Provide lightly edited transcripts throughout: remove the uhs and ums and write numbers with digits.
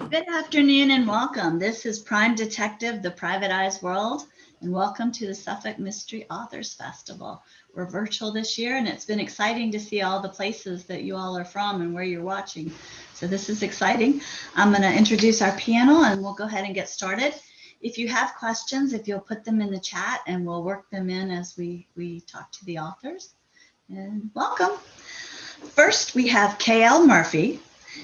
Good afternoon and welcome. This is Prime Detective, The Private Eye's World, and welcome to the Suffolk Mystery Authors Festival. We're virtual this year, and it's been exciting to see all the places that you all are from and where you're watching. So this is exciting. I'm going to introduce our panel, and we'll go ahead and get started. If you have questions, if you'll put them in the chat, and we'll work them in as we talk to the authors. And welcome. First, we have K.L. Murphy.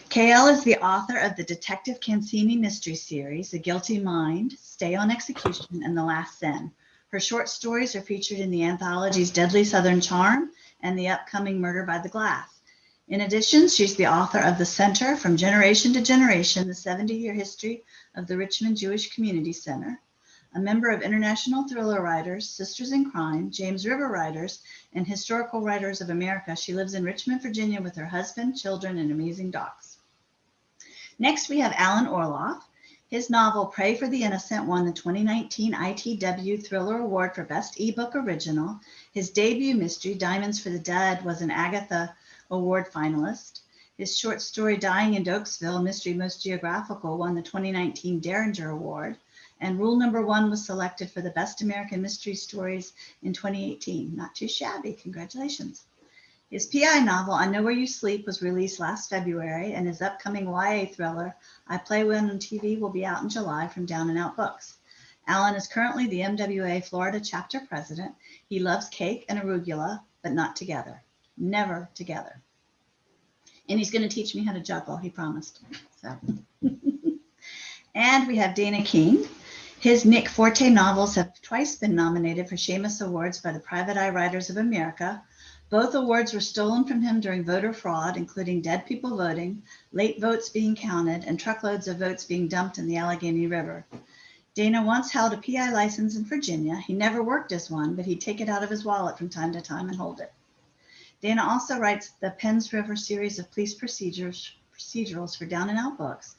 K.L. is the author of the Detective Cancini mystery series, The Guilty Mind, Stay on Execution, and The Last Sin. Her short stories are featured in the anthologies Deadly Southern Charm and the upcoming Murder by the Glass. In addition, she's the author of The Center, From Generation to Generation, the 70-year history of the Richmond Jewish Community Center, a member of International Thriller Writers, Sisters in Crime, James River Writers, and Historical Writers of America. She lives in Richmond, Virginia with her husband, children, and amazing dogs. Next, we have Alan Orloff. His novel, Pray for the Innocent, won the 2019 ITW Thriller Award for Best Ebook Original. His debut mystery, Diamonds for the Dead, was an Agatha Award finalist. His short story, Dying in Dokesville, Mystery Most Geographical, won the 2019 Derringer Award. And Rule Number 1 was selected for the Best American Mystery Stories in 2018. Not too shabby, congratulations. His PI novel, I Know Where You Sleep, was released last February, and his upcoming YA thriller, I Play When on TV, will be out in July from Down and Out Books. Alan is currently the MWA Florida chapter president. He loves cake and arugula, but not together. Never together. And he's going to teach me how to juggle, he promised. So. And we have Dana King. His Nick Forte novels have twice been nominated for Shamus Awards by the Private Eye Writers of America. Both awards were stolen from him during voter fraud, including dead people voting, late votes being counted, and truckloads of votes being dumped in the Allegheny River. Dana once held a PI license in Virginia. He never worked as one, but he'd take it out of his wallet from time to time and hold it. Dana also writes the Penns River series of police procedurals for Down and Out Books,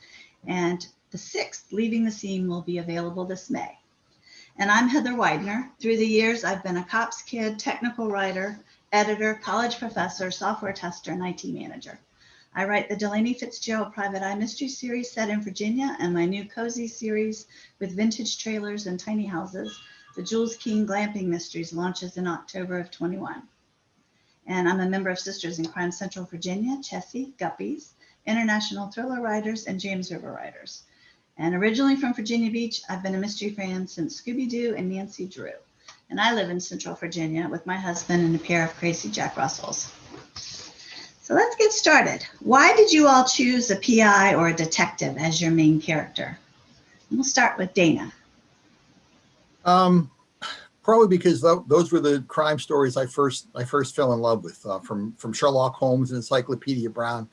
and the 6th, Leaving the Scene, will be available this May. And I'm Heather Weidner. Through the years, I've been a cops kid, technical writer, editor, college professor, software tester, and IT manager. I write the Delaney Fitzgerald Private Eye Mystery Series set in Virginia and my new cozy series with vintage trailers and tiny houses, the Jules Keene Glamping Mysteries, launches in October of 21. And I'm a member of Sisters in Crime Central Virginia, Chessie, Guppies, International Thriller Writers, and James River Writers. And originally from Virginia Beach, I've been a mystery fan since Scooby-Doo and Nancy Drew. And I live in Central Virginia with my husband and a pair of crazy Jack Russells. So let's get started. Why did you all choose a PI or a detective as your main character? And we'll start with Dana. Probably because those were the crime stories I first fell in love with, from Sherlock Holmes and Encyclopedia Brown.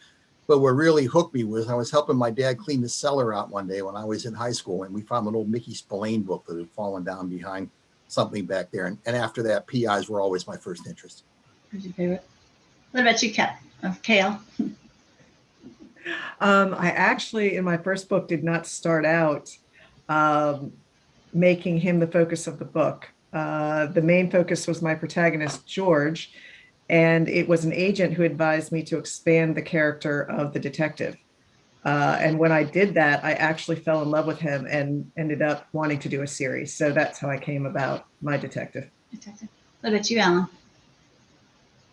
But what really hooked me was I was helping my dad clean the cellar out one day when I was in high school, and we found an old Mickey Spillane book that had fallen down behind something back there. And after that, PIs were always my first interest. Who's your favorite? What about you, Kale? I actually, in my first book, did not start out making him the focus of the book. The main focus was my protagonist, George, and it was an agent who advised me to expand the character of the detective. And when I did that, I actually fell in love with him and ended up wanting to do a series. So that's how I came about my detective. What about you, Alan?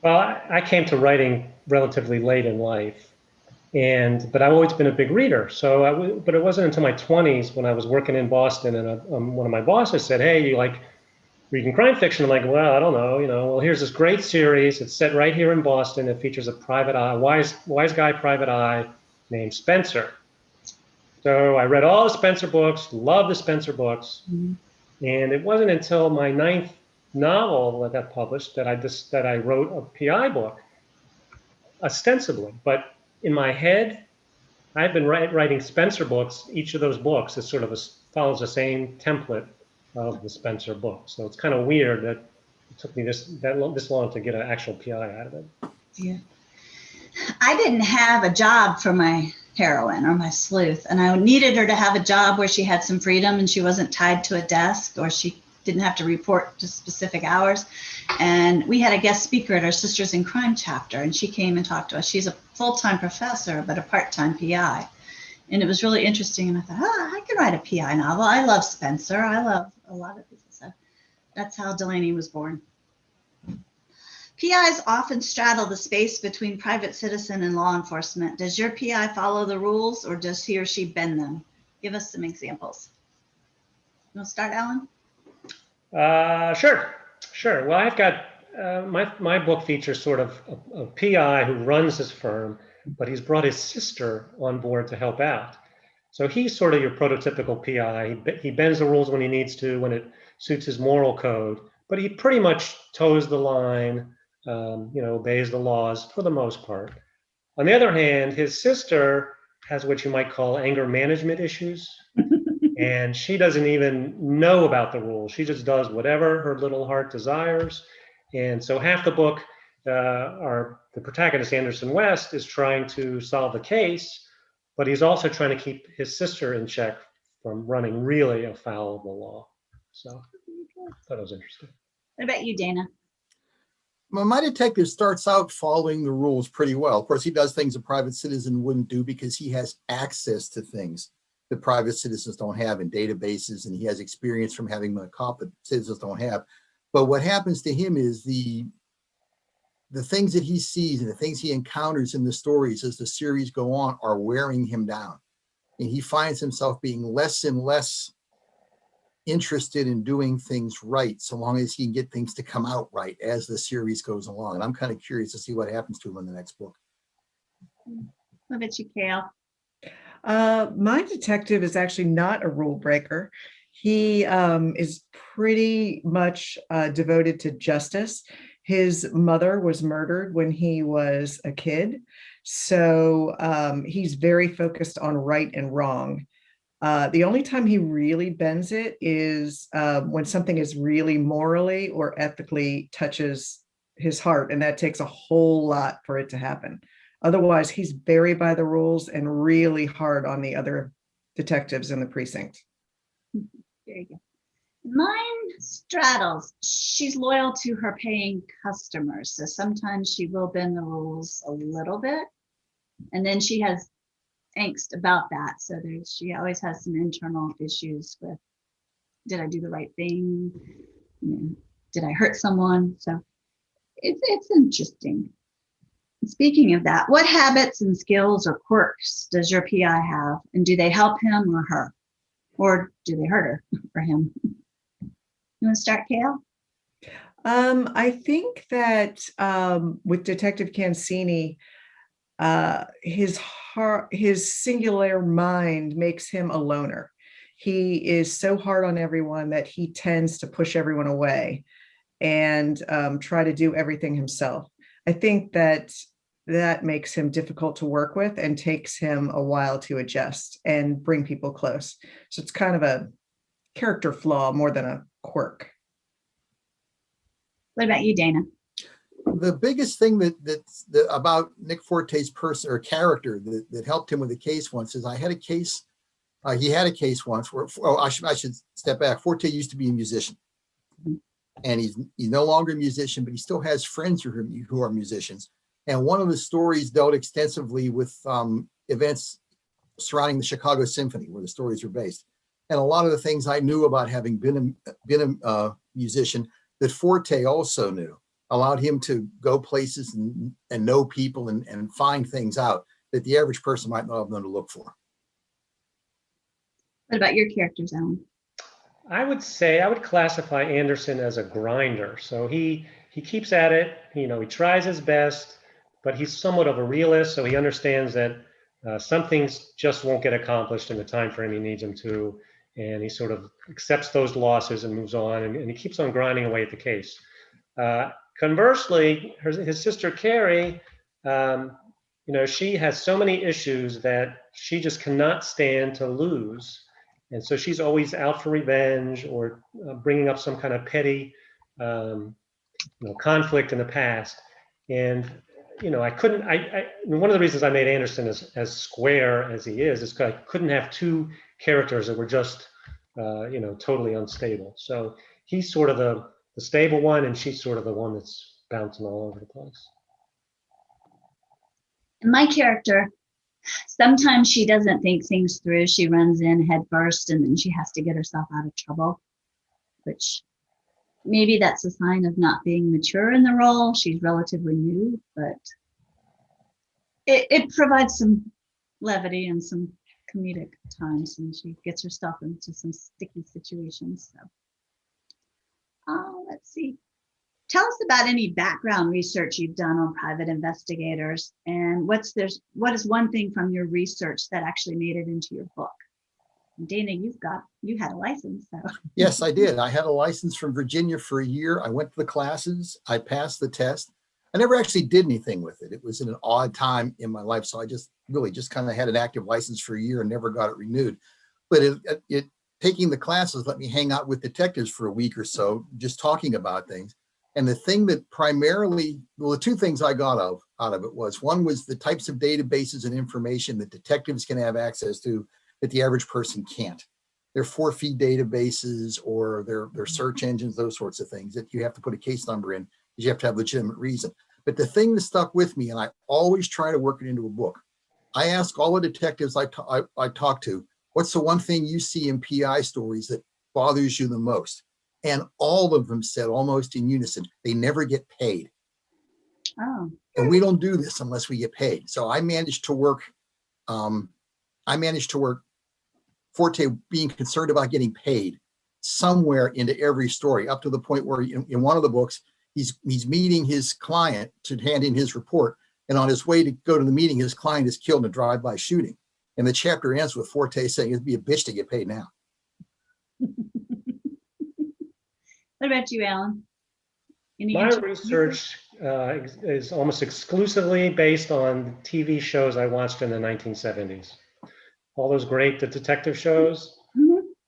Well, I came to writing relatively late in life, but I've always been a big reader. But it wasn't until my 20s when I was working in Boston, and one of my bosses said, "Hey, you like reading crime fiction?" I'm like, "Well, I don't know. Well, here's this great series. It's set right here in Boston. It features a private eye, wise guy private eye named Spencer." So I read all the Spencer books, loved the Spencer books, and it wasn't until my 9th novel that got published that I wrote a PI book, ostensibly. But in my head, I've been writing Spencer books. Each of those books is sort of follows the same template of the Spencer book. So it's kind of weird that it took me this long to get an actual PI out of it. Yeah. I didn't have a job for my heroine or my sleuth, and I needed her to have a job where she had some freedom and she wasn't tied to a desk, or she didn't have to report to specific hours. And we had a guest speaker at our Sisters in Crime chapter, and she came and talked to us. She's a full-time professor, but a part-time PI. And it was really interesting. And I thought, I could write a PI novel. I love Spencer. I love a lot of people. So that's how Delaney was born. PIs often straddle the space between private citizen and law enforcement. Does your PI follow the rules, or does he or she bend them? Give us some examples. You want to start, Alan? Sure. Well, I've got my book features sort of a PI who runs his firm, but he's brought his sister on board to help out. So he's sort of your prototypical PI. He bends the rules when he needs to, when it suits his moral code, but he pretty much toes the line, obeys the laws for the most part. On the other hand, his sister has what you might call anger management issues. And she doesn't even know about the rules. She just does whatever her little heart desires. And so half the book, the protagonist, Anderson West, is trying to solve the case, but he's also trying to keep his sister in check from running really afoul of the law. So I thought it was interesting. What about you, Dana? Well, my detective starts out following the rules pretty well. Of course, he does things a private citizen wouldn't do because he has access to things that private citizens don't have in databases, and he has experience from having them caught that citizens don't have. But what happens to him is the things that he sees and the things he encounters in the stories as the series go on are wearing him down. And he finds himself being less and less interested in doing things right, so long as he can get things to come out right as the series goes along. And I'm kind of curious to see what happens to him in the next book. What about you, Kale? My detective is actually not a rule breaker. He is pretty much devoted to justice. His mother was murdered when he was a kid. So he's very focused on right and wrong. The only time he really bends it is when something is really morally or ethically touches his heart, and that takes a whole lot for it to happen. Otherwise, he's very by the rules and really hard on the other detectives in the precinct. There you go. Mine straddles. She's loyal to her paying customers. So sometimes she will bend the rules a little bit. And then she has angst about that. So she always has some internal issues with, did I do the right thing? Did I hurt someone? So it's interesting. Speaking of that, what habits and skills or quirks does your PI have? And do they help him or her? Or do they hurt her or him? You want to start, Kale? I think that with Detective Cancini, his singular mind makes him a loner. He is so hard on everyone that he tends to push everyone away and try to do everything himself. I think that makes him difficult to work with and takes him a while to adjust and bring people close. So it's kind of a character flaw more than a quirk. What about you, Dana? The biggest thing that about Nick Forte's person or character that helped him with the case once is I had a case. He had a case once where I should step back. Forte used to be a musician, and he's no longer a musician, but he still has friends who are musicians. And one of the stories dealt extensively with events surrounding the Chicago Symphony, where the stories are based. And a lot of the things I knew about having been a musician that Forte also knew allowed him to go places and know people and find things out that the average person might not have known to look for. What about your characters, Alan? I would say I would classify Anderson as a grinder. So he keeps at it. He tries his best, but he's somewhat of a realist. So he understands that some things just won't get accomplished in the time frame he needs them to, and he sort of accepts those losses and moves on, and he keeps on grinding away at the case. Conversely, his sister Carrie, she has so many issues that she just cannot stand to lose. And so she's always out for revenge or bringing up some kind of petty conflict in the past. And, one of the reasons I made Anderson as square as he is because I couldn't have two characters that were just, totally unstable. So he's sort of the stable one, and she's sort of the one that's bouncing all over the place. My character Sometimes she doesn't think things through. She runs in head first and then she has to get herself out of trouble, which maybe that's a sign of not being mature in the role. She's relatively new, but it provides some levity and some comedic times when she gets herself into some sticky situations. So, let's see. Tell us about any background research you've done on private investigators, and what is one thing from your research that actually made it into your book? Dana, you had a license, so. Yes, I did. I had a license from Virginia for a year. I went to the classes. I passed the test. I never actually did anything with it. It was in an odd time in my life. So I just kind of had an active license for a year and never got it renewed. But taking the classes let me hang out with detectives for a week or so, just talking about things. And the thing that primarily, well, the two things I got out of it was, one was the types of databases and information that detectives can have access to that the average person can't. They're for-fee databases or they're search engines, those sorts of things that you have to put a case number in because you have to have legitimate reason. But the thing that stuck with me, and I always try to work it into a book, I ask all the detectives I talk to, what's the one thing you see in PI stories that bothers you the most? And all of them said almost in unison, they never get paid. Oh. And we don't do this unless we get paid. So I managed to work Forte being concerned about getting paid somewhere into every story, up to the point where in one of the books, he's meeting his client to hand in his report. And on his way to go to the meeting, his client is killed in a drive-by shooting. And the chapter ends with Forte saying, it'd be a bitch to get paid now. What about you, Alan? My research is almost exclusively based on TV shows I watched in the 1970s. All those great detective shows,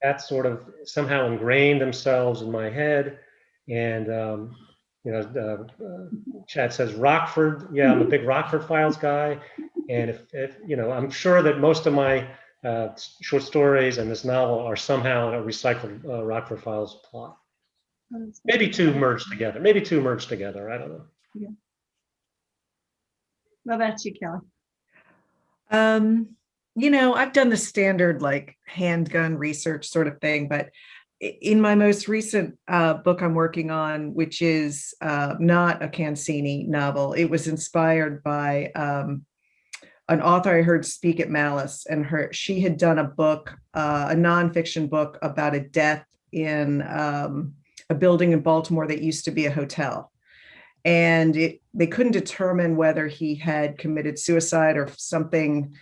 that sort of somehow ingrained themselves in my head. And, Chad says Rockford. Yeah, I'm a big Rockford Files guy. And if I'm sure that most of my short stories and this novel are somehow in a recycled Rockford Files plot. Maybe two merged together. I don't know. Yeah. What about you, Kelly? I've done the standard like handgun research sort of thing, but in my most recent book I'm working on, which is not a Cancini novel, it was inspired by an author I heard speak at Malice, and she had done a book, a nonfiction book about a death in a building in Baltimore that used to be a hotel. And they couldn't determine whether he had committed suicide or something,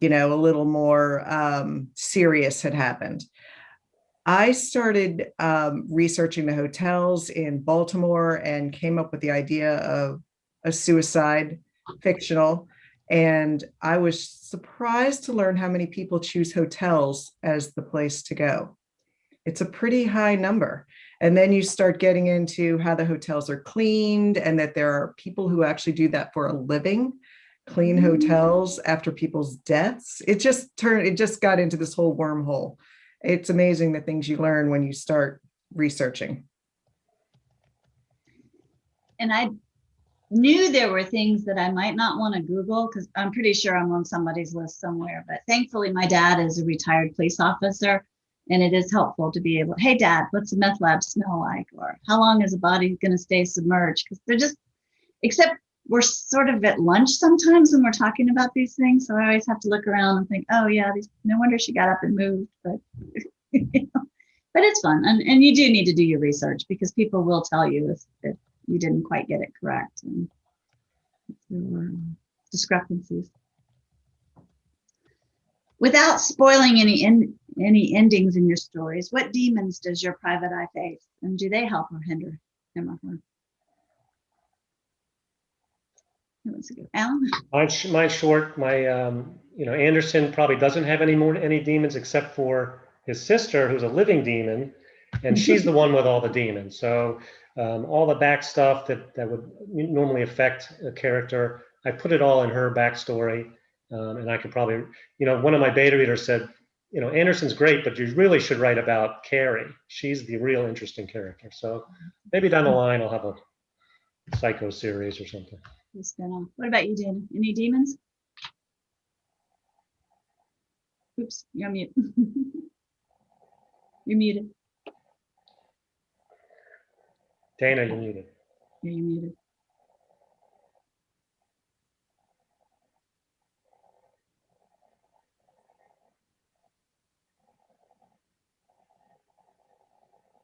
a little more serious had happened. I started researching the hotels in Baltimore and came up with the idea of a suicide fictional. And I was surprised to learn how many people choose hotels as the place to go. It's a pretty high number. And then you start getting into how the hotels are cleaned and that there are people who actually do that for a living, clean hotels after people's deaths. It just got into this whole wormhole. It's amazing the things you learn when you start researching. And I knew there were things that I might not want to Google because I'm pretty sure I'm on somebody's list somewhere. But thankfully, my dad is a retired police officer, and it is helpful to be able, hey, Dad, what's a meth lab smell like? Or how long is a body going to stay submerged? Because they're just, except we're sort of at lunch sometimes when we're talking about these things. So I always have to look around and think, oh, yeah, no wonder she got up and moved. But, but it's fun. And you do need to do your research because people will tell you if you didn't quite get it correct. And there were discrepancies. Without spoiling any endings in your stories, what demons does your private eye face? And do they help or hinder him or her? Alan? Anderson probably doesn't have any demons except for his sister, who's a living demon, and she's the one with all the demons. So all the back stuff that would normally affect a character, I put it all in her backstory, and I could probably, one of my beta readers said, Anderson's great, but you really should write about Carrie. She's the real interesting character. So maybe down the line I'll have a Psycho series or something. What about you, Dana? Any demons? Oops, you're mute. You're muted. Dana, you're muted. Yeah, you're muted.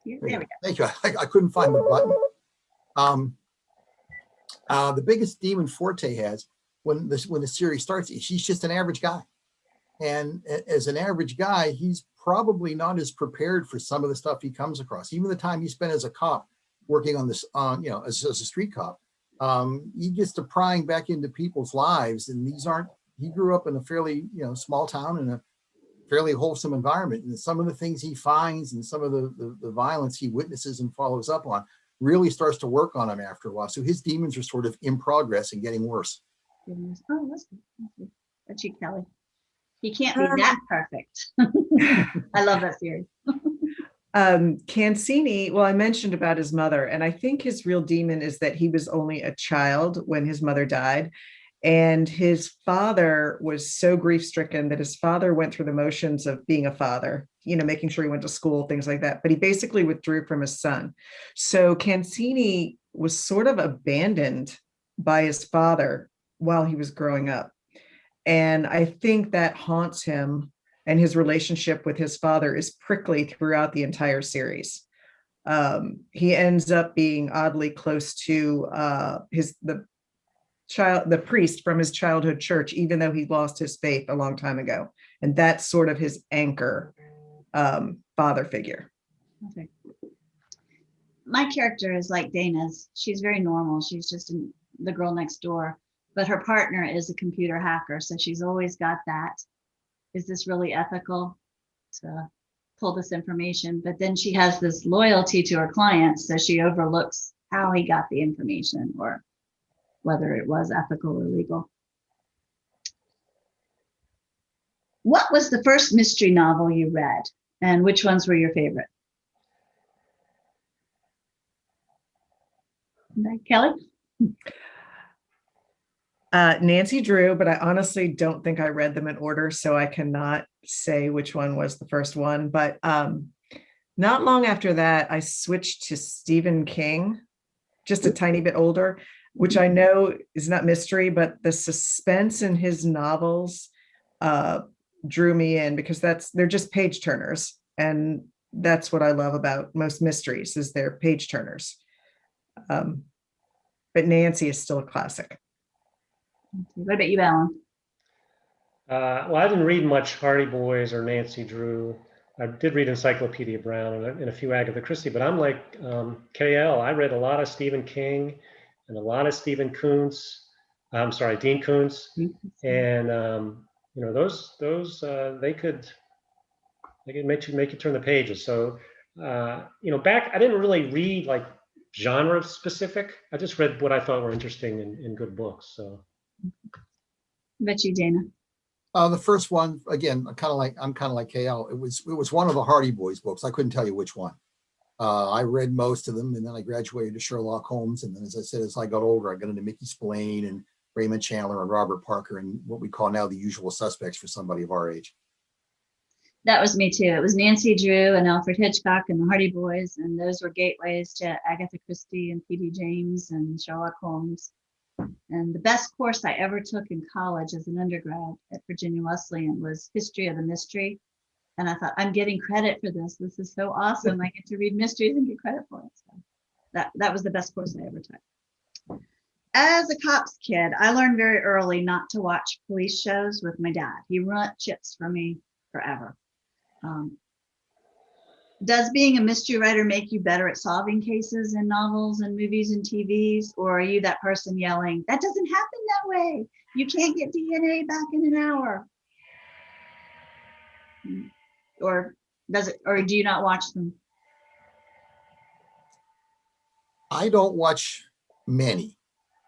There we go. Thank you. I couldn't find the button. The biggest demon Forte has when the series starts, he's just an average guy. And as an average guy, he's probably not as prepared for some of the stuff he comes across. Even the time he spent as a cop working on this, as a street cop, he gets to prying back into people's lives. And he grew up in a fairly, small town in a fairly wholesome environment. And some of the things he finds and some of the violence he witnesses and follows up on really starts to work on him after a while. So his demons are sort of in progress and getting worse. Oh, that's good. That's you, Kelly. He can't be that perfect. I love that series. Cancini, well, I mentioned about his mother, and I think his real demon is that he was only a child when his mother died. And his father was so grief-stricken that his father went through the motions of being a father, making sure he went to school, things like that. But he basically withdrew from his son. So Cancini was sort of abandoned by his father while he was growing up. And I think that haunts him, and his relationship with his father is prickly throughout the entire series. He ends up being oddly close to the priest from his childhood church, even though he lost his faith a long time ago. And that's sort of his anchor father figure. Okay. My character is like Dana's. She's very normal. She's just the girl next door, but her partner is a computer hacker. So she's always got that. Is this really ethical to pull this information? But then she has this loyalty to her clients. So she overlooks how he got the information or whether it was ethical or legal. What was the first mystery novel you read, and which ones were your favorite? Kelly? Nancy Drew, but I honestly don't think I read them in order, so I cannot say which one was the first one. But not long after that, I switched to Stephen King, just a tiny bit older, which I know is not mystery, but the suspense in his novels drew me in, because they're just page turners. And that's what I love about most mysteries, is they're page turners. But Nancy is still a classic. What about you, Alan? Well, I didn't read much Hardy Boys or Nancy Drew. I did read Encyclopedia Brown and a few Agatha Christie, but I'm like KL. I read a lot of Stephen King and a lot of Dean Koontz. And those they could make you turn the pages. So back I didn't really read like genre specific. I just read what I thought were interesting in good books. So. Bet you, Dana. The first one, again, I'm kind of like KL. It was one of the Hardy Boys books. I couldn't tell you which one. I read most of them, and then I graduated to Sherlock Holmes. And then, as I said, as I got older, I got into Mickey Spillane and Raymond Chandler and Robert Parker and what we call now the usual suspects for somebody of our age. That was me too. It was Nancy Drew and Alfred Hitchcock and the Hardy Boys, and those were gateways to Agatha Christie and P.D. James and Sherlock Holmes. And the best course I ever took in college as an undergrad at Virginia Wesleyan was History of the Mystery. And I thought, I'm getting credit for this. This is so awesome. I get to read mysteries and get credit for it. So that was the best course I ever took. As a cops kid, I learned very early not to watch police shows with my dad. He ruined chips for me forever. Does being a mystery writer make you better at solving cases in novels and movies and TVs? Or are you that person yelling, that doesn't happen that way? You can't get DNA back in an hour. Or do you not watch them? I don't watch many.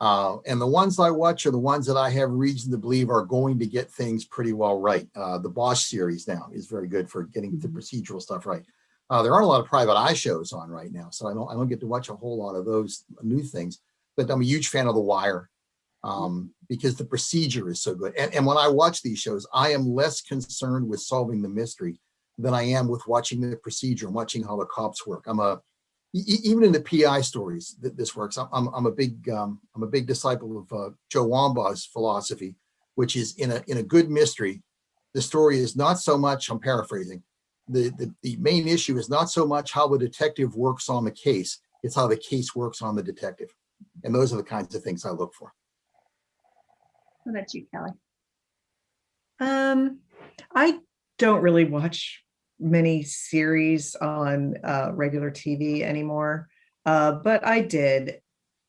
And the ones I watch are the ones that I have reason to believe are going to get things pretty well right. The Bosch series now is very good for getting the procedural stuff right. There aren't a lot of private eye shows on right now, so I don't get to watch a whole lot of those new things. But I'm a huge fan of The Wire. because the procedure is so good. And when I watch these shows, I am less concerned with solving the mystery than I am with watching the procedure and watching how the cops work. Even in the PI stories that this works. I'm a big disciple of Joe Wambaugh's philosophy, which is in a good mystery, the story is not so much, I'm paraphrasing, the main issue is not so much how the detective works on the case, it's how the case works on the detective. And those are the kinds of things I look for. What about you, Kelly? I don't really watch many series on regular TV anymore, but I did.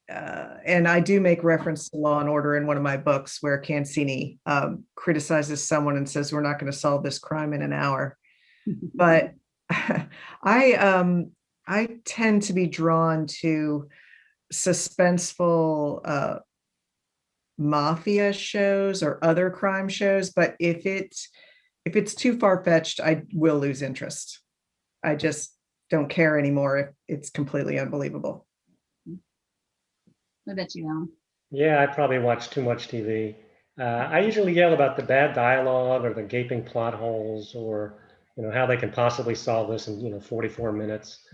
And I do make reference to Law and Order in one of my books where Cancini criticizes someone and says, we're not going to solve this crime in an hour. But I tend to be drawn to suspenseful mafia shows or other crime shows. But if it's too far-fetched, I will lose interest. I just don't care anymore if it's completely unbelievable. What about you, Alan? Yeah, I probably watch too much TV. I usually yell about the bad dialogue or the gaping plot holes, or how they can possibly solve this in 44 minutes.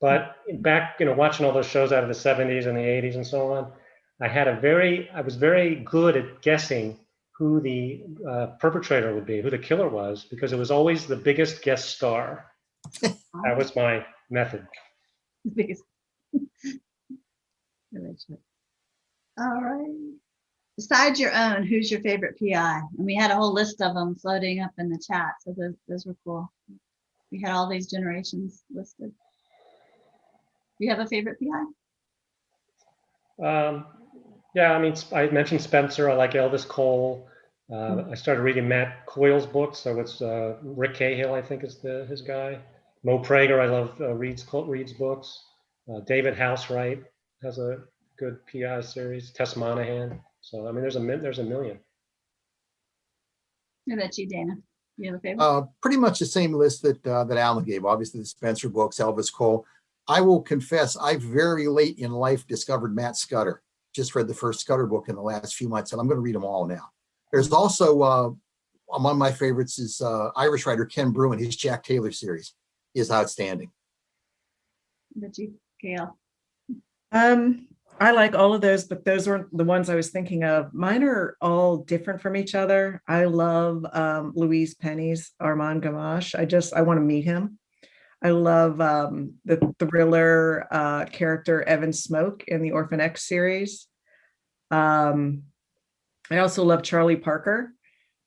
But back watching all those shows out of the 70s and the 80s and so on, I was very good at guessing who the perpetrator would be, who the killer was, because it was always the biggest guest star. That was my method. Biggest. All right. Besides your own, who's your favorite PI? And we had a whole list of them floating up in the chat, so those were cool. We had all these generations listed. Do you have a favorite PI? Yeah, I mentioned Spencer. I like Elvis Cole. I started reading Matt Coyle's books, so it's Rick Cahill, I think, is his guy. Mo Prager, I love Reed's books. David Housewright has a good PI series. Tess Monahan. So there's a million. What about you, Dana? You have a favorite? Pretty much the same list that Alan gave. Obviously, the Spencer books, Elvis Cole. I will confess, I very late in life discovered Matt Scudder. Just read the first Scudder book in the last few months, and I'm going to read them all now. There's also among my favorites is Irish writer Ken Bruin. His Jack Taylor series is outstanding. What about you, Gail? I like all of those, but those weren't the ones I was thinking of. Mine are all different from each other. I love Louise Penny's Armand Gamache. I want to meet him. I love the thriller character Evan Smoke in the Orphan X series. I also love Charlie Parker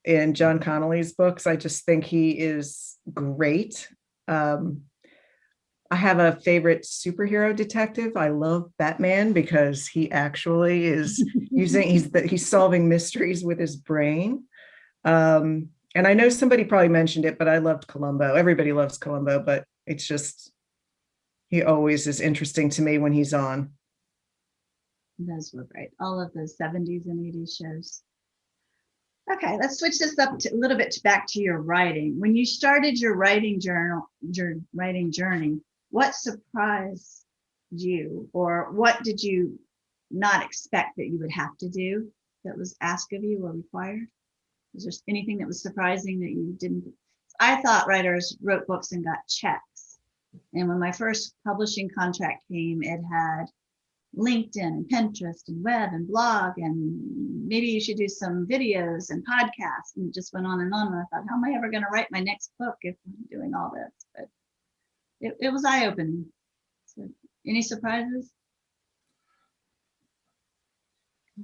in John Connolly's books. I just think he is great. I have a favorite superhero detective. I love Batman because he actually is he's solving mysteries with his brain. And I know somebody probably mentioned it, but I loved Columbo. Everybody loves Columbo, but it's just, he always is interesting to me when he's on. Those were great. All of those 70s and 80s shows. Okay, let's switch this up a little bit back to your writing. When you started your writing journey, what surprised you, or what did you not expect that you would have to do that was asked of you or required? Was there anything that was surprising that you didn't? I thought writers wrote books and got checks. And when my first publishing contract came, it had LinkedIn and Pinterest and web and blog, and maybe you should do some videos and podcasts. And it just went on. And I thought, how am I ever going to write my next book if I'm doing all this? But it was eye-opening. So, any surprises?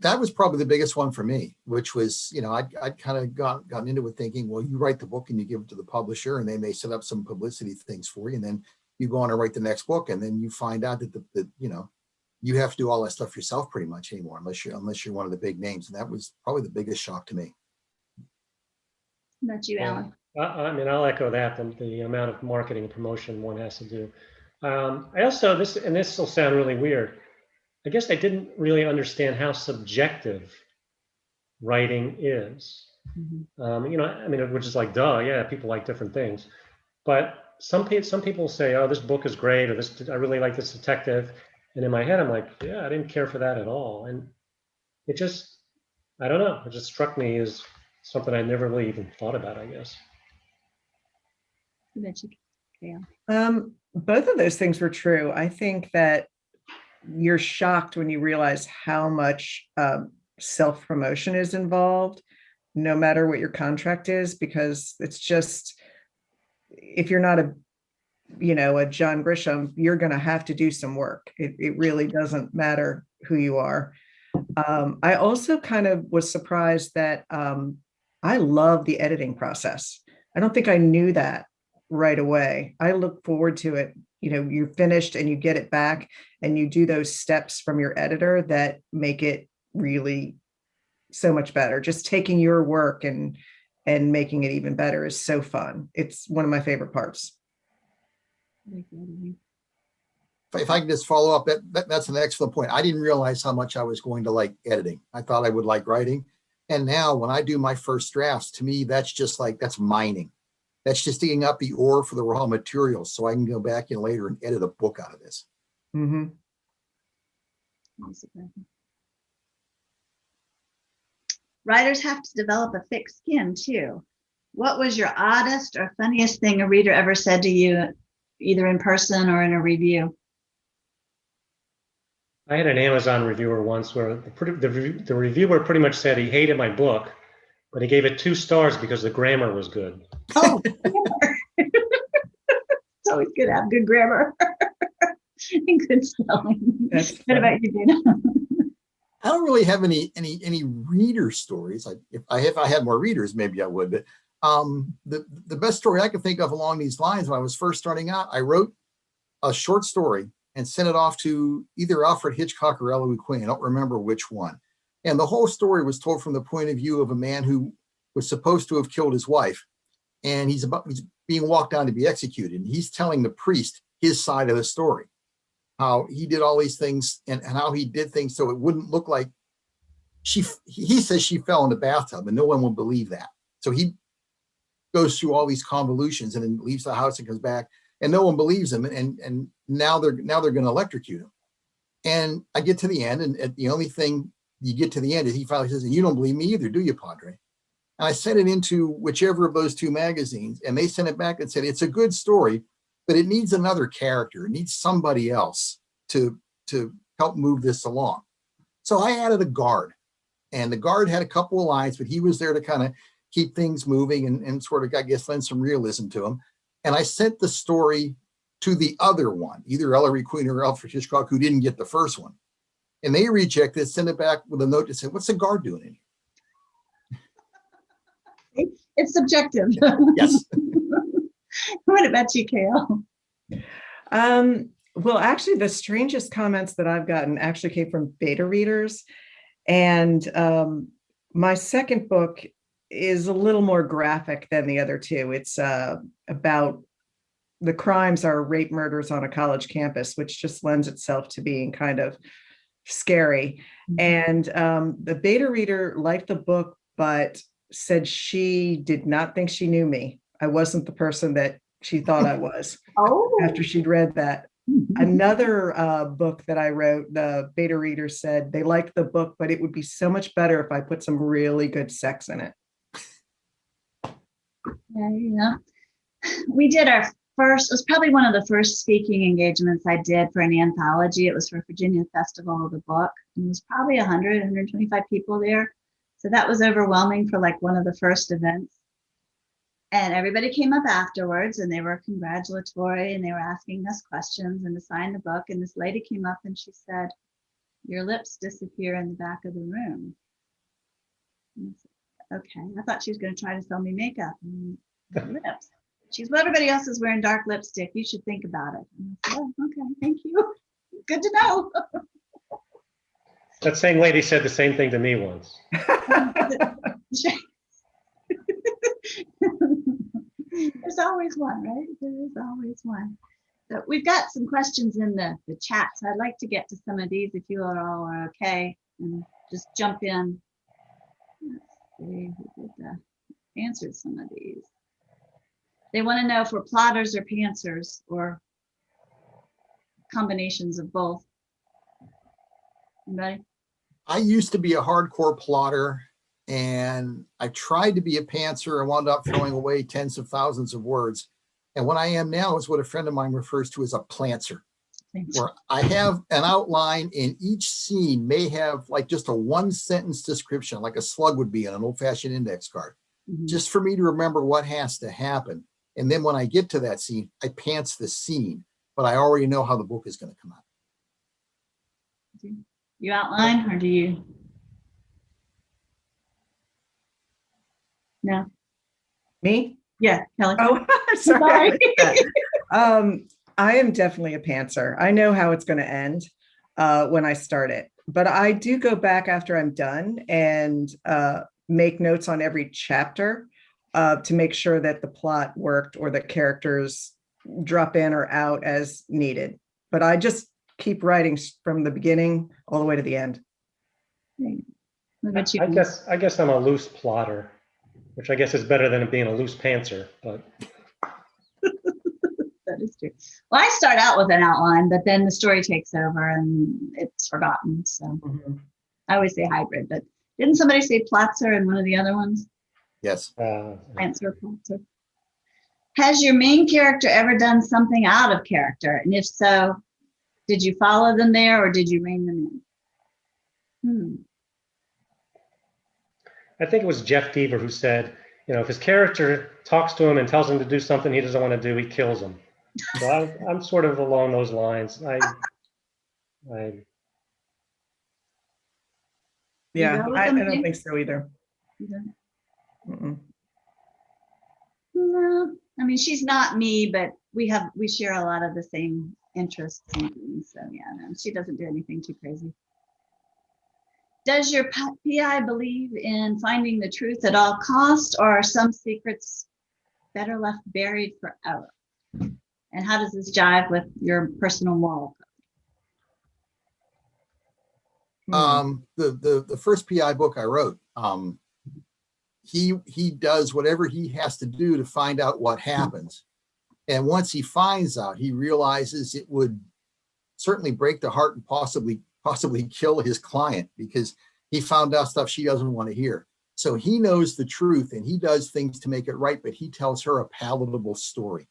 That was probably the biggest one for me, which was, I'd kind of gotten into it thinking, well, you write the book and you give it to the publisher and they may set up some publicity things for you. And then you go on and write the next book. And then you find out that you have to do all that stuff yourself pretty much anymore, unless you're one of the big names. And that was probably the biggest shock to me. How about you, Alan? I'll echo that, the amount of marketing and promotion one has to do. I also, this will sound really weird, I guess I didn't really understand how subjective writing is. Mm-hmm. Which is like, duh, yeah, people like different things. But some people say, oh, this book is great, or I really like this detective. And in my head, I'm like, yeah, I didn't care for that at all. And it just, I don't know. It just struck me as something I never really even thought about, I guess. I bet you can. Both of those things were true. I think that you're shocked when you realize how much self-promotion is involved, no matter what your contract is, because it's just, if you're not a John Grisham, you're going to have to do some work. It really doesn't matter who you are. I also kind of was surprised that I love the editing process. I don't think I knew that right away. I look forward to it. You're finished and you get it back and you do those steps from your editor that make it really so much better. Just taking your work and making it even better is so fun. It's one of my favorite parts. If I can just follow up, that's an excellent point. I didn't realize how much I was going to like editing. I thought I would like writing. And now when I do my first drafts, to me, that's just like, that's mining. That's just digging up the ore for the raw materials so I can go back in later and edit a book out of this. Mm-hmm. Writers have to develop a thick skin too. What was your oddest or funniest thing a reader ever said to you, either in person or in a review? I had an Amazon reviewer once where the reviewer pretty much said he hated my book, but he gave it 2 stars because the grammar was good. Oh, it's always good to have good grammar and good spelling. What about you, Dana? I don't really have any reader stories. If I had more readers, maybe I would. But the best story I can think of along these lines, when I was first starting out, I wrote a short story and sent it off to either Alfred Hitchcock or Larue. I don't remember which one. And the whole story was told from the point of view of a man who was supposed to have killed his wife, and he's being walked down to be executed. And he's telling the priest his side of the story, how he did all these things and how he did things so it wouldn't look like he says she fell in the bathtub, and no one will believe that. So he goes through all these convolutions and then leaves the house and comes back, and no one believes him. And now they're going to electrocute him. And I get to the end, and the only thing you get to the end is he finally says, "And you don't believe me either, do you, Padre?" And I sent it into whichever of those 2 magazines, and they sent it back and said, "It's a good story, but it needs another character. It needs somebody else to help move this along." So I added a guard, and the guard had a couple of lines, but he was there to kind of keep things moving and sort of, I guess, lend some realism to him. And I sent the story to the other one, either Ellery Queen or Alfred Hitchcock, who didn't get the first one. And they rejected it, sent it back with a note that said, "What's the guard doing in here?" It's subjective. Yes. What about you, Kale? Well, actually, the strangest comments that I've gotten actually came from beta readers. And my second book is a little more graphic than the other 2. It's about the crimes are rape murders on a college campus, which just lends itself to being kind of scary. And the beta reader liked the book, but said she did not think she knew me. I wasn't the person that she thought I was. After she'd read that. Another book that I wrote, the beta reader said they liked the book, but it would be so much better if I put some really good sex in it. Yeah. We did our first, it was probably one of the first speaking engagements I did for an anthology. It was for Virginia Festival of the Book. And it was probably 100, 125 people there. So that was overwhelming for like one of the first events. And everybody came up afterwards and they were congratulatory and they were asking us questions and to sign the book. And this lady came up and she said, "Your lips disappear in the back of the room." And I said, "Okay." I thought she was going to try to sell me makeup and lips. She's, "Well, everybody else is wearing dark lipstick. You should think about it." And I said, "Oh, okay, thank you. Good to know." That same lady said the same thing to me once. There's always one, right? There is always one. So we've got some questions in the chat, so I'd like to get to some of these if you are all okay, and just jump in. Let's see who did answer some of these. They want to know if we're plotters or pantsers or combinations of both. Anybody? I used to be a hardcore plotter, And I tried to be a pantser and wound up throwing away tens of thousands of words. And what I am now is what a friend of mine refers to as a plantser, where I have an outline and each scene may have like just a 1-sentence description, like a slug would be on an old-fashioned index card, just for me to remember what has to happen. And then when I get to that scene, I pants the scene, but I already know how the book is going to come out. You outline, or do you? No. Me? Yeah, Kelly. Oh, sorry. I am definitely a pantser. I know how it's going to end when I start it, but I do go back after I'm done and make notes on every chapter to make sure that the plot worked or the characters drop in or out as needed. But I just keep writing from the beginning all the way to the end. What about you? I guess I'm a loose plotter, which I guess is better than being a loose pantser, but. That is true. Well, I start out with an outline, but then the story takes over and it's forgotten. So I always say hybrid, but didn't somebody say Platzer in one of the other ones? Yes. Platzer. Has your main character ever done something out of character? And if so, did you follow them there or did you rein them in? I think it was Jeff Deaver who said, if his character talks to him and tells him to do something he doesn't want to do, he kills him. So I'm sort of along those lines. Yeah, I don't think so either. No, I mean, she's not me, but we share a lot of the same interests and things. So yeah, no, she doesn't do anything too crazy. Does your PI believe in finding the truth at all costs, or are some secrets better left buried forever? And how does this jive with your personal moral code? The first PI book I wrote, he does whatever he has to do to find out what happens. And once he finds out, he realizes it would certainly break the heart and possibly kill his client because he found out stuff she doesn't want to hear. So he knows the truth and he does things to make it right, but he tells her a palatable story.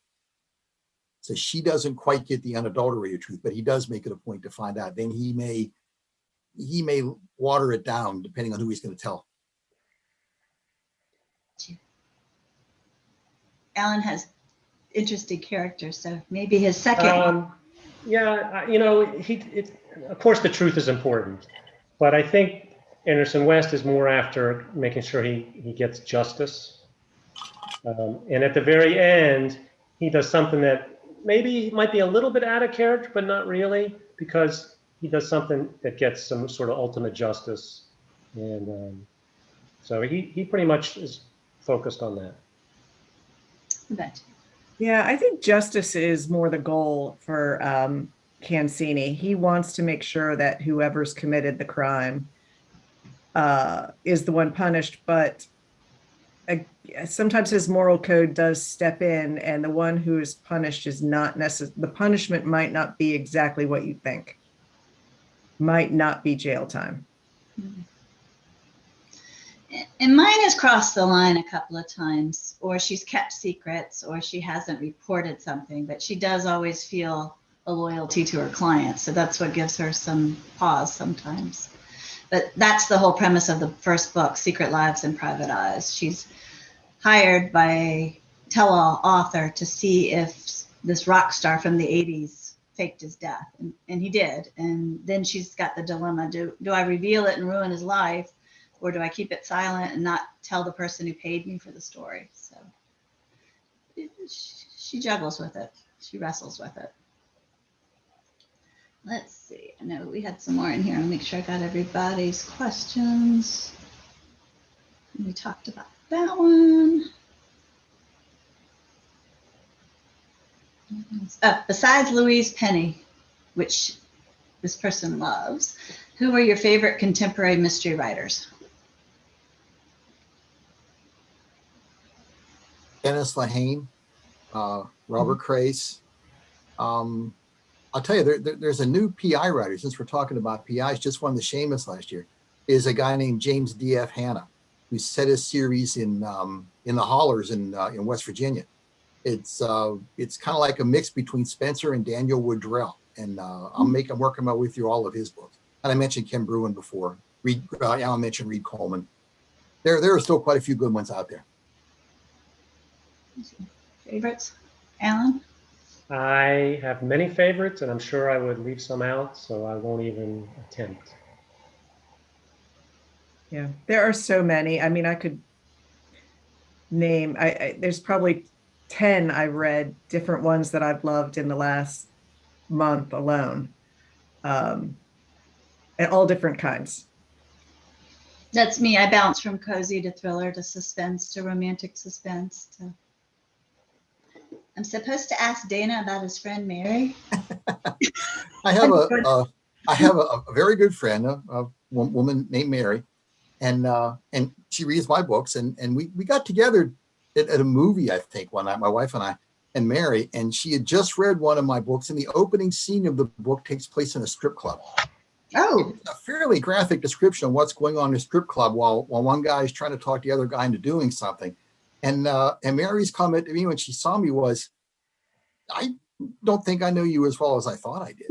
So she doesn't quite get the unadulterated truth, but he does make it a point to find out. Then he may water it down depending on who he's going to tell. Alan has interesting characters, so maybe his second. Of course the truth is important, but I think Anderson West is more after making sure he gets justice. And at the very end, he does something that maybe might be a little bit out of character, but not really, because he does something that gets some sort of ultimate justice. And so he pretty much is focused on that. Yeah, I think justice is more the goal for Cancini. He wants to make sure that whoever's committed the crime is the one punished, but sometimes his moral code does step in, and the one who is punished is not necessary. The punishment might not be exactly what you think. Might not be jail time. And mine has crossed the line a couple of times, or she's kept secrets, or she hasn't reported something, but she does always feel a loyalty to her client. So that's what gives her some pause sometimes. But that's the whole premise of the first book, Secret Lives in Private Eyes. She's hired by a tell-all author to see if this rock star from the 80s faked his death. And he did. And then she's got the dilemma, do I reveal it and ruin his life? Or do I keep it silent and not tell the person who paid me for the story? So she juggles with it. She wrestles with it. Let's see. I know we had some more in here. I'll make sure I got everybody's questions. We talked about that one. Besides Louise Penny, which this person loves, who are your favorite contemporary mystery writers? Dennis Lehane, Robert Crace. I'll tell you, there's a new PI writer, since we're talking about PIs, just won the Seamus last year, is a guy named James D.F. Hanna. set a series in the hollers in West Virginia. It's kind of like a mix between Spencer and Daniel Woodrell, and I'm working my way through all of his books. And I mentioned Ken Bruin before. I mentioned Reed Coleman. There are still quite a few good ones out there. Favorites, Alan? I have many favorites, and I'm sure I would leave some out, so I won't even attempt. Yeah, there are so many. I mean, I could name, there's probably 10 I've read, different ones that I've loved in the last month alone. And all different kinds. That's me. I bounce from cozy to thriller to suspense to romantic suspense. I'm supposed to ask Dana about his friend Mary. I have a very good friend, a woman named Mary, and she reads my books, and we got together at a movie, I think, one night, my wife and I and Mary, and she had just read one of my books, and the opening scene of the book takes place in a strip club. Oh, It's a fairly graphic description of what's going on in a strip club while one guy is trying to talk the other guy into doing something. And Mary's comment to me when she saw me was, "I don't think I know you as well as I thought I did."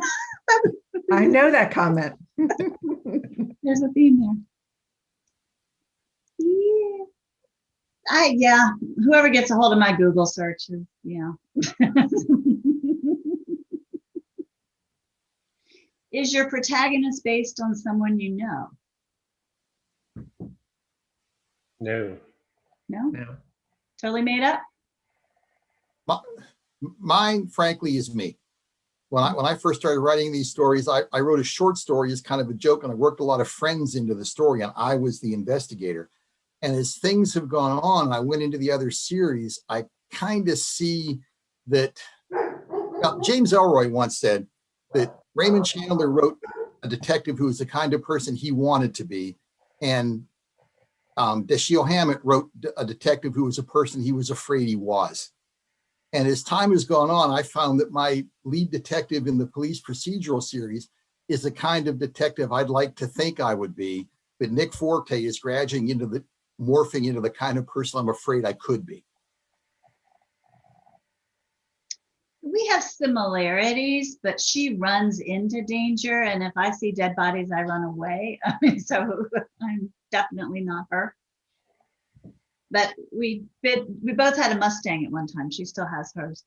I know that comment. there's a theme here. Yeah. Whoever gets a hold of my Google search is, Is your protagonist based on someone you know? No. No? No. Totally made up? Mine, frankly, is me. When I first started writing these stories, I wrote a short story as kind of a joke, and I worked a lot of friends into the story, and I was the investigator. And as things have gone on, I went into the other series, I kind of see that James Elroy once said that Raymond Chandler wrote a detective who was the kind of person he wanted to be, and Dashiell Hammett wrote a detective who was a person he was afraid he was. And as time has gone on, I found that my lead detective in the police procedural series is the kind of detective I'd like to think I would be, but Nick Forte is morphing into the kind of person I'm afraid I could be. We have similarities, but she runs into danger. And if I see dead bodies, I run away. So I'm definitely not her. But we both had a Mustang at one time. She still has hers.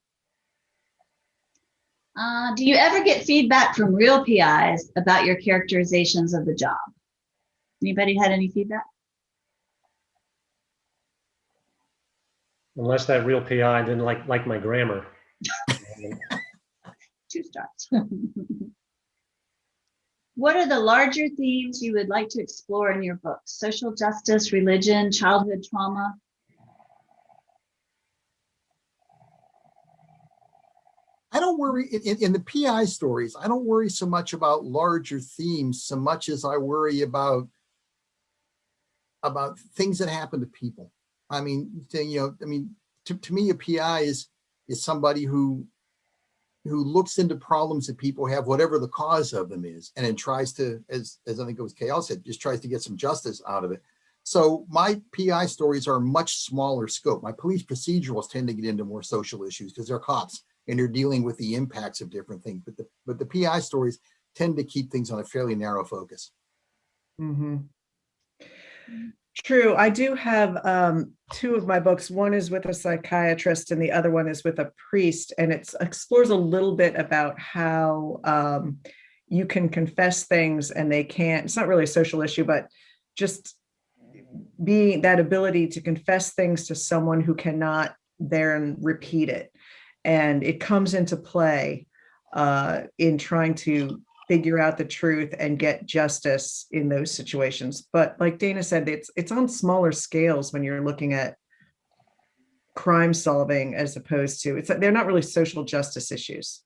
Do you ever get feedback from real PIs about your characterizations of the job? Anybody had any feedback? Unless that real PI didn't like my grammar. 2 stars. What are the larger themes you would like to explore in your books? Social justice, religion, childhood trauma? I don't worry in the PI stories. I don't worry so much about larger themes so much as I worry about things that happen to people. I mean, to me, a PI is somebody who looks into problems that people have, whatever the cause of them is, and then tries to, as I think it was KL said, just tries to get some justice out of it. So my PI stories are much smaller scope. My police procedurals tend to get into more social issues because they're cops and they're dealing with the impacts of different things. But the PI stories tend to keep things on a fairly narrow focus. Mm-hmm. True. I do have 2 of my books. One is with a psychiatrist and the other one is with a priest. And it explores a little bit about how you can confess things and they can't. It's not really a social issue, but just being that ability to confess things to someone who cannot then repeat it. And it comes into play in trying to figure out the truth and get justice in those situations. But like Dana said, it's on smaller scales when you're looking at crime solving as opposed to, they're not really social justice issues.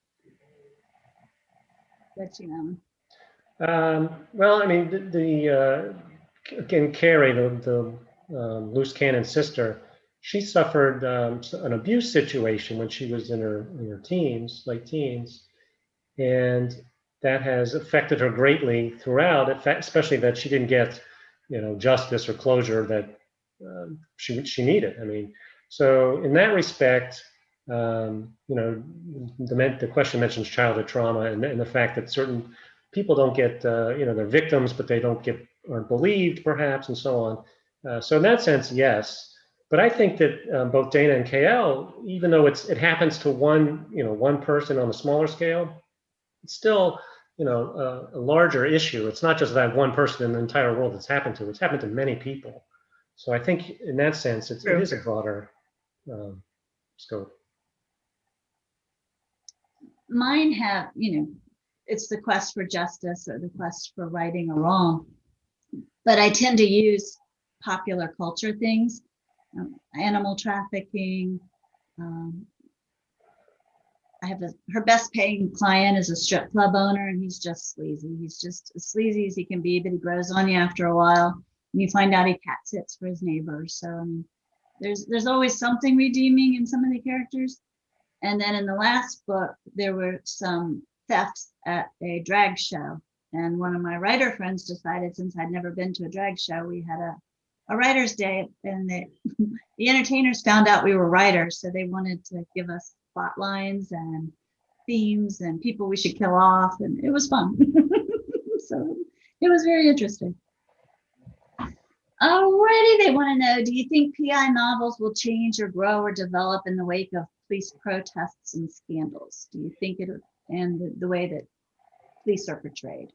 Well, I mean, again, Carrie, the loose cannon sister, she suffered an abuse situation when she was in her teens, late teens, and that has affected her greatly throughout, especially that she didn't get, justice or closure that she needed. I mean, so in that respect, the question mentions childhood trauma and the fact that certain people don't get, they're victims, but they aren't believed, perhaps, and so on. So in that sense, yes. But I think that both Dana and KL, even though it happens to one person on a smaller scale, it's still, a larger issue. It's not just that one person in the entire world it's happened to. It's happened to many people. So I think in that sense, it is a broader scope. Mine have, it's the quest for justice or the quest for righting a wrong. But I tend to use popular culture things, animal trafficking. I have her best paying client is a strip club owner, and he's just sleazy. He's just as sleazy as he can be, but he grows on you after a while. And you find out he cat sits for his neighbors. So there's always something redeeming in some of the characters. And then in the last book, there were some thefts at a drag show. And one of my writer friends decided, since I'd never been to a drag show, we had a writer's day, and the entertainers found out we were writers. So they wanted to give us plot lines and themes and people we should kill off. And it was fun. So it was very interesting. Alrighty, they want to know, do you think PI novels will change or grow or develop in the wake of police protests and scandals? Do you think and the way that police are portrayed?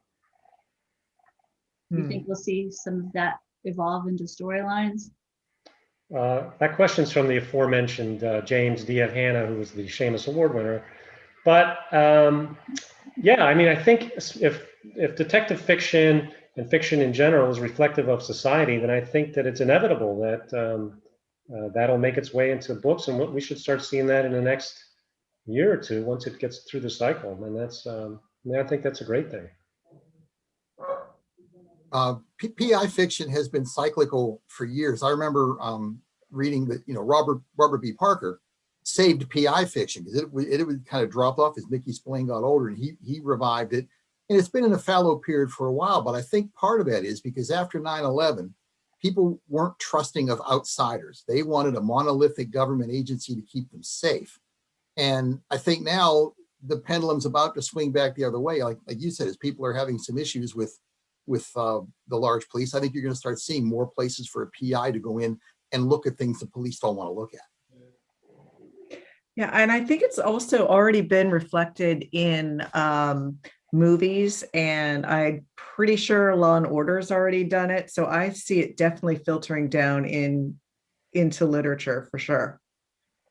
Do you think we'll see some of that evolve into storylines? That question's from the aforementioned James Diaz Hanna, who was the Seamus Award winner. But yeah, I mean, I think if detective fiction and fiction in general is reflective of society, then I think that it's inevitable that that'll make its way into books, and we should start seeing that in the next year or two once it gets through the cycle. And that's, I think that's a great thing. PI fiction has been cyclical for years. I remember reading that, Robert B. Parker saved PI fiction because it would kind of drop off as Mickey Spillane got older, and he revived it. And it's been in a fallow period for a while, but I think part of that is because after 9/11, people weren't trusting of outsiders. They wanted a monolithic government agency to keep them safe. And I think now the pendulum's about to swing back the other way. Like you said, as people are having some issues with the large police, I think you're going to start seeing more places for a PI to go in and look at things the police don't want to look at. Yeah, and I think it's also already been reflected in movies, and I'm pretty sure Law and Order's already done it. So I see it definitely filtering down into literature for sure.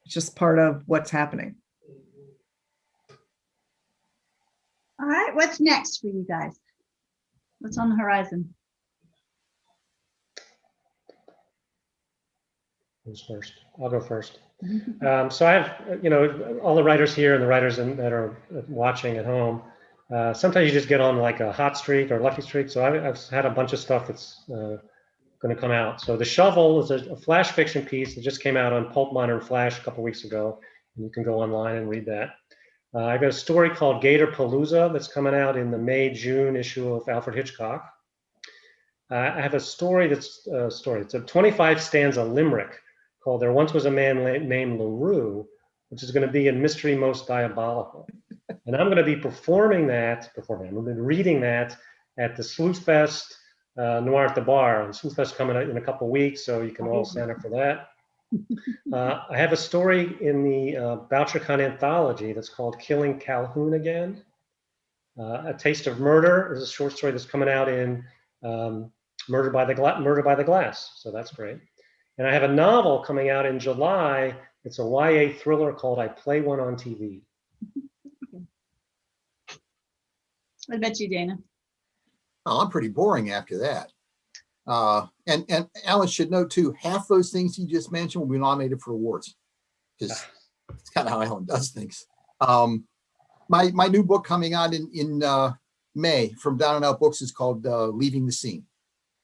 It's just part of what's happening. All right, what's next for you guys? What's on the horizon? Who's first? I'll go first. So I have, all the writers here and the writers that are watching at home. Sometimes you just get on like a hot streak or lucky streak. So I've had a bunch of stuff that's going to come out. So The Shovel is a flash fiction piece that just came out on Pulp Modern Flash a couple weeks ago. And you can go online and read that. I've got a story called Gator Palooza that's coming out in the May-June issue of Alfred Hitchcock. I have a story it's a 25 stanza limerick called There Once Was a Man Named Larue, which is going to be in Mystery Most Diabolical. And I'm going to be I'm going to be reading that at the Sleuth Fest Noir at the Bar. And Sleuth Fest coming out in a couple of weeks, so you can all sign up for that. I have a story in the Bouchercon anthology that's called Killing Calhoun Again. A Taste of Murder is a short story that's coming out in Murder by the Glass, so that's great. And I have a novel coming out in July. It's a YA thriller called I Play One on TV. What about you, Dana? Oh, I'm pretty boring after that. And Alan should know too, half those things he just mentioned will be nominated for awards. Because it's kind of how Alan does things. My new book coming out in May from Down and Out Books is called Leaving the Scene.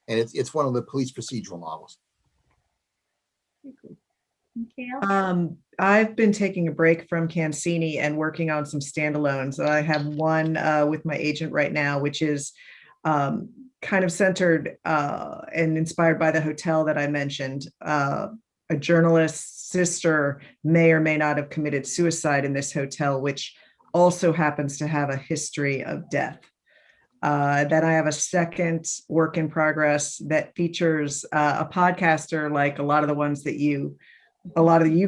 And it's one of the police procedural novels. I've been taking a break from Cancini and working on some standalones. I have one with my agent right now, which is kind of centered and inspired by the hotel that I mentioned. A journalist's sister may or may not have committed suicide in this hotel, which also happens to have a history of death. Then I have a second work in progress that features a podcaster like a lot of the ones that you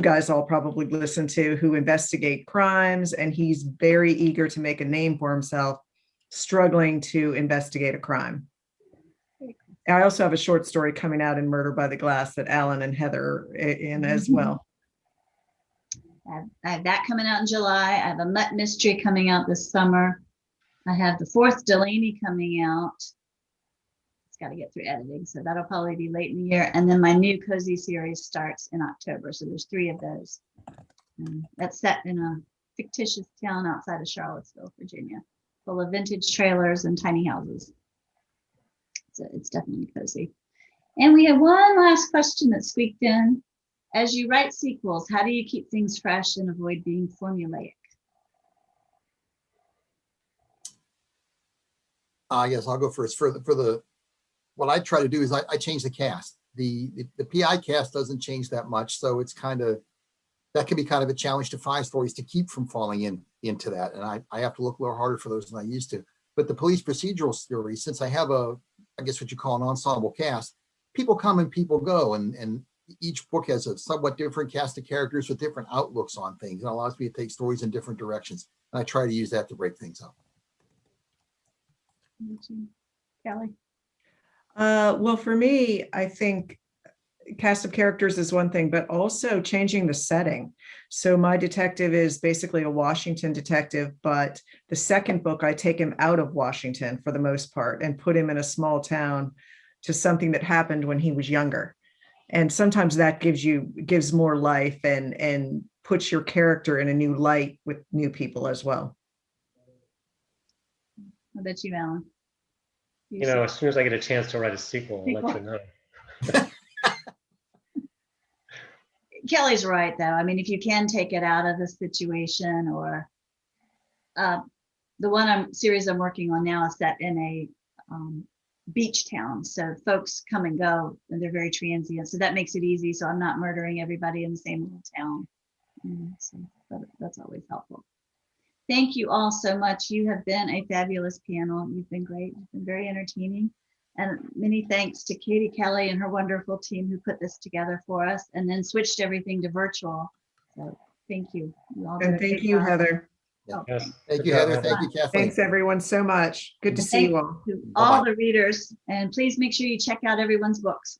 guys all probably listen to, who investigate crimes, and he's very eager to make a name for himself, struggling to investigate a crime. I also have a short story coming out in Murder by the Glass that Alan and Heather are in as well. I have that coming out in July. I have a Mutt mystery coming out this summer. I have the fourth Delaney coming out. It's got to get through editing, so that'll probably be late in the year. And then my new cozy series starts in October. So there's 3 of those. That's set in a fictitious town outside of Charlottesville, Virginia, full of vintage trailers and tiny houses. So it's definitely cozy. And we have one last question that squeaked in. As you write sequels, how do you keep things fresh and avoid being formulaic? I guess I'll go first. What I try to do is I change the cast. The PI cast doesn't change that much, so it's that can be kind of a challenge to find stories to keep from falling into that. And I have to look a little harder for those than I used to. But the police procedural stories, since I have I guess what you call an ensemble cast, people come and people go, and each book has a somewhat different cast of characters with different outlooks on things. It allows me to take stories in different directions. And I try to use that to break things up. Kelly? Well, for me, I think cast of characters is one thing, but also changing the setting. So my detective is basically a Washington detective, but the second book, I take him out of Washington for the most part and put him in a small town to something that happened when he was younger. And sometimes that gives more life and puts your character in a new light with new people as well. How about you, Alan? As soon as I get a chance to write a sequel, I'll let you know. Kelly's right, though. I mean, if you can take it out of the situation, or the series I'm working on now is set in a beach town. So folks come and go, and they're very transient. So that makes it easy. So I'm not murdering everybody in the same little town. So that's always helpful. Thank you all so much. You have been a fabulous panel. You've been great. You've been very entertaining. And many thanks to Katie Kelly and her wonderful team who put this together for us and then switched everything to virtual. So thank you. And thank you, Heather. Oh, Yes. Thank you, Heather. Thank you, Kathleen. Thanks, everyone, so much. Good to see you all. all the readers. And please make sure you check out everyone's books.